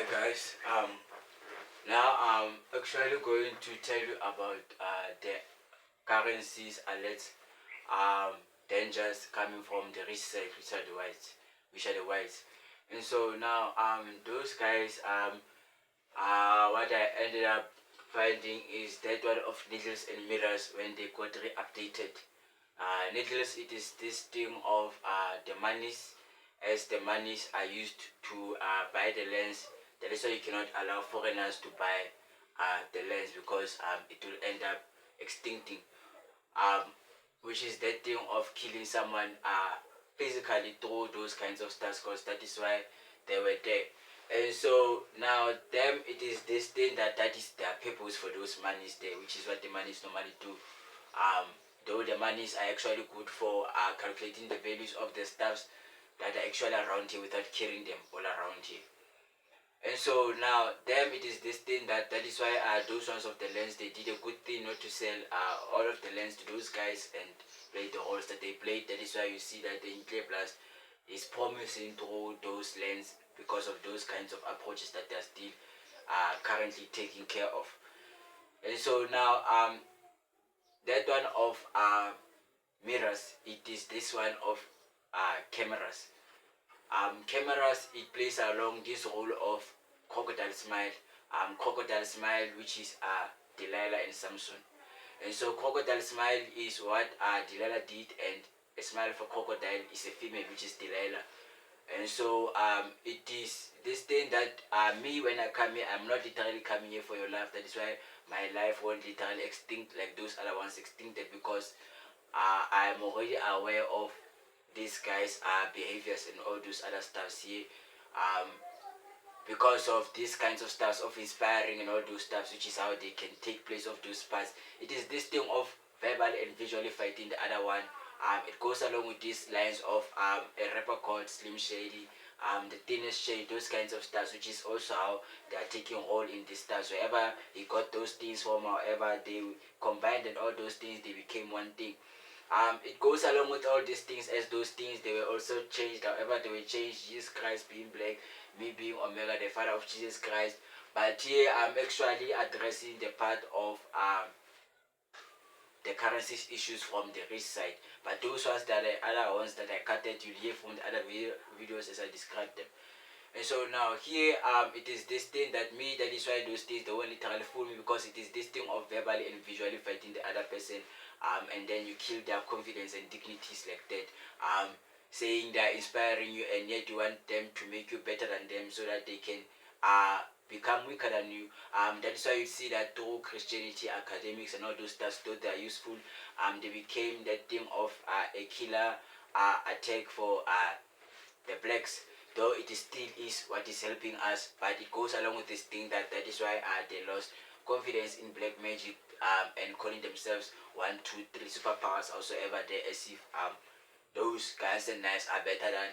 Guys, now I'm actually going to tell you about the currencies alerts, dangers coming from the rich side, which are the whites. And so now those guys what I ended up finding is that one of needles and mirrors when they got re-updated. Needles, it is this thing of the monies, as the monies are used to buy the lands. That is why you cannot allow foreigners to buy the lands, because it will end up extincting. Um, which is that thing of killing someone physically through those kinds of stuff, because that is why they were there. And so now them, it is this thing that is their purpose for those monies there, which is what the monies normally do. Though the monies are actually good for calculating the values of the stuffs that are actually around here without carrying them all around here. And so now them, it is this thing that is why those ones of the lands, they did a good thing not to sell all of the lands to those guys and play the roles that they played. That is why you see that the Nuclear Blast is promising through those lands, because of those kinds of approaches that they're still currently taking care of. And so now that one of mirrors, it is this one of cameras. Cameras, it plays along this role of Crocodile Smile. Crocodile Smile, which is Delilah and Samson. And so Crocodile Smile is what Delilah did, and a smile for Crocodile is a female, which is Delilah. And so it is this thing that me, when I come here, I'm not literally coming here for your life. That is why my life won't literally extinct like those other ones extincted, because I'm already aware of these guys' behaviors and all those other stuffs here. Because of these kinds of stuffs of inspiring and all those stuffs, which is how they can take place of those parts. It is this thing of verbally and visually fighting the other one. It goes along with these lines of a rapper called Slim Shady, the thinnest shade, those kinds of stuffs, which is also how they are taking role in these stuffs. Wherever he got those things from, however they combined and all those things, they became one thing. It goes along with all these things, as those things, they were also changed. However they were changed, Jesus Christ being black, me being Omega, the father of Jesus Christ. But here I'm actually addressing the part of the currencies issues from the rich side. But those ones that are other ones that I cut it, you'll hear from the other videos as I described them. And so now here it is this thing that is why those things, they won't literally fool me, because it is this thing of verbally and visually fighting the other person, and then you kill their confidence and dignities like that, saying they're inspiring you, and yet you want them to make you better than them so that they can become weaker than you. That is why you see that through Christianity, academics and all those stuff, though they are useful, they became that thing of a killer attack for the blacks, though it is still is what is helping us. But it goes along with this thing that is why they lost confidence in black magic, and calling themselves 1, 2, 3 superpowers also ever there, as if those guys and knives are better than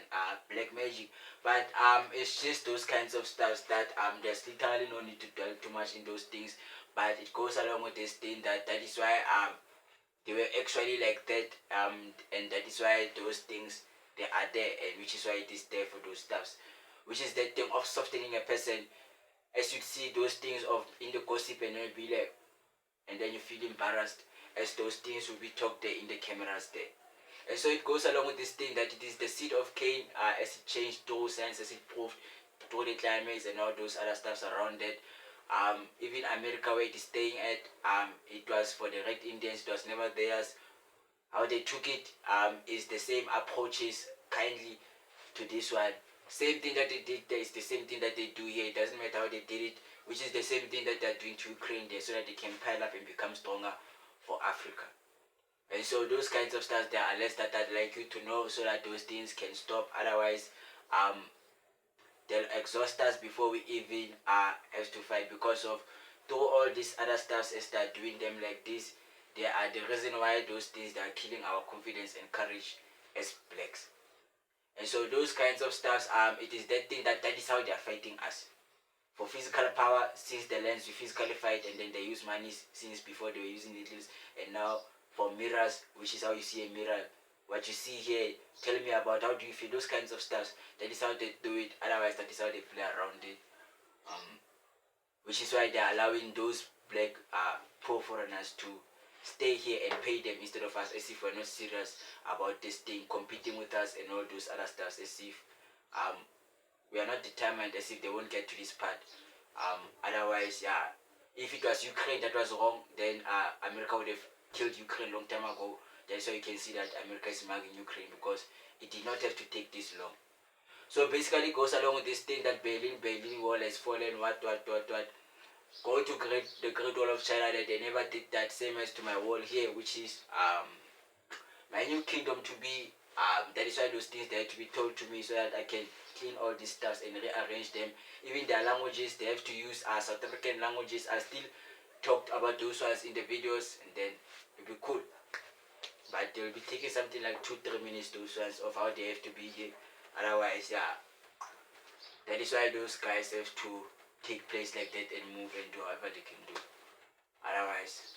black magic. But it's just those kinds of stuff that there's literally no need to dwell too much in those things. But it goes along with this thing that is why they were actually like that, and that is why those things, they are there, and which is why it is there for those stuffs, which is that thing of softening a person, as you see those things of in the gossip, and you'll be like, and then you feel embarrassed, as those things will be talked there in the cameras there. And so it goes along with this thing that it is the seed of Cain, as it changed through science, as it proved through the climates and all those other stuffs around it. Even America, where it is staying at, it was for the Red Indians, it was never theirs. How they took it is the same approaches kindly to this one. Same thing that they did there is the same thing that they do here. It doesn't matter how they did it, which is the same thing that they're doing to Ukraine there, so that they can pile up and become stronger for Africa. And so those kinds of stuff, there are less that I'd like you to know, so that those things can stop. Otherwise, they'll exhaust us before we even have to fight, because of through all these other stuff, as they're doing them like this, they are the reason why those things, they are killing our confidence and courage as blacks. And so those kinds of stuff, it is that thing that is how they are fighting us. For physical power, since the lands we physically fight, and then they use money since before they were using needles, and now for mirrors, which is how you see a mirror. What you see here, tell me about how do you feel, those kinds of stuff. That is how they do it. Otherwise, that is how they play around it. which is why they're allowing those black poor foreigners to stay here and pay them instead of us, as if we're not serious about this thing, competing with us and all those other stuff, as if we are not determined, as if they won't get to this part. Otherwise, yeah, if it was Ukraine that was wrong, then America would have killed Ukraine long time ago. That's why you can see that America is mugging Ukraine, because it did not have to take this long. So basically it goes along with this thing that Berlin Wall has fallen, what. Go to the Great Wall of China, that they never did that, same as to my wall here, which is my new kingdom to be. That is why those things they have to be told to me, so that I can clean all these stuff and rearrange them. Even their languages, they have to use South African languages. I still talked about those ones in the videos, and then it'll be cool. But they'll be taking something like 2-3 minutes, those ones, of how they have to be here. Otherwise, yeah, that is why those guys have to take place like that and move and do whatever they can do. Otherwise,